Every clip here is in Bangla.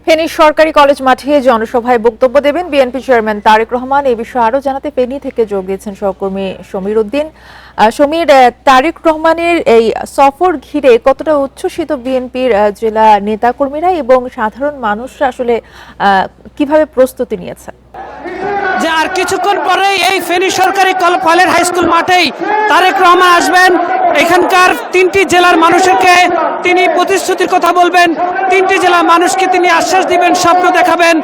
ফেনী সরকারি কলেজ মাঠে জনসভায় বক্তব্য দেবেন বিএনপি চেয়ারম্যান তারেক রহমান। এই বিষয়ে আরো জানাতে ফেনী থেকে যোগ দিয়েছেন সহকর্মী সমীর উদ্দিন। সমীর, তারেক রহমানের এই সফর ঘিরে কতটা উচ্ছ্বসিত বিএনপির জেলা নেতাকর্মীরা এবং সাধারণ মানুষরা আসলে কিভাবে প্রস্তুতি নিয়েছে? যে আর কিছুক্ষণ পরেই এই ফেনী সরকারি কলেজ হাই স্কুল মাঠেই তারেক রহমান আসবেন। এখানকার 3টি জেলার মানুষকে তিনি প্রতিশ্রুতির কথা বলবেন, 3টি জেলার মানুষকে তিনি আশ্বাস দিবেন, স্বপ্ন দেখাবেন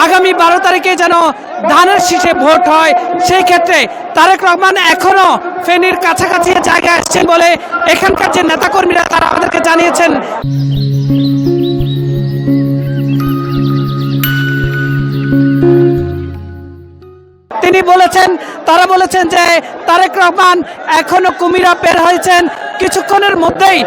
আগামী 12 তারিখে যেন ধানের শীষে ভোট হয়। সেই ক্ষেত্রে তারেক রহমান এখনো ফেনীর কাছাকাছি জায়গায় আসছেন বলে এখানকার যে নেতাকর্মীরা তারা আমাদেরকে জানিয়েছেন। তিনি বলেছেন, তারা বলেছেন যে তারেক রহমান এখনো কুমিরা বের হয়েছেন, কিছুক্ষণের মধ্যেই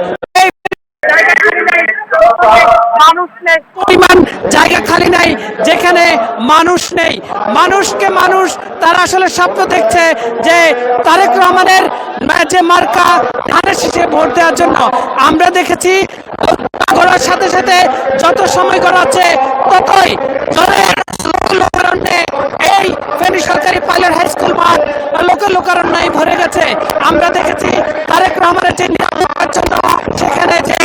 পরিমাণ জায়গা খালি নাই যেখানে মানুষ নেই। মানুষকে মানুষ তারা আসলে স্বপ্ন দেখছে যে তারেক রহমানের যে মার্কা ধানের শীষে ভোট দেওয়ার জন্য। আমরা দেখেছি করার সাথে সাথে যত সময় গড়াচ্ছে ততই এই ফেনী সরকারি পাইলট হাই স্কুল মাঠ লোকারণ্যে ভরে গেছে। আমরা দেখেছি তারেক রহমানের যে নিরাপত্তার জন্য সেখানে যে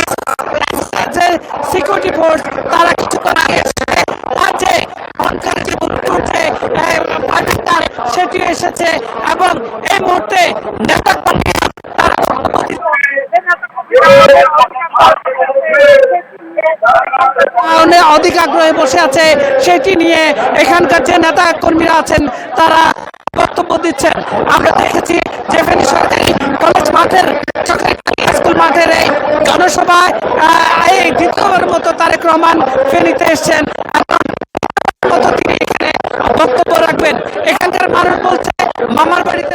সিকিউরিটি ফোর্স তারা কিছুক্ষণ আগে সেটি এসেছে এবং এই মুহূর্তে নেতা অধিক আগ্রহে বসে আছে। সেটি নিয়ে এখানকার যে নেতা কর্মীরা আছেন তারা বক্তব্য দিচ্ছেন। আমরা দেখেছি যে ফেনী সরকারি কলেজ মাঠের স্কুল মাঠের এই জনসভায় এই দ্বিতীয়বার মতো তারেক রহমান ফেনীতে এসছেন তিনি এখানে বক্তব্য রাখবেন। এখানকার মানুষ বলছে মামার বাড়িতে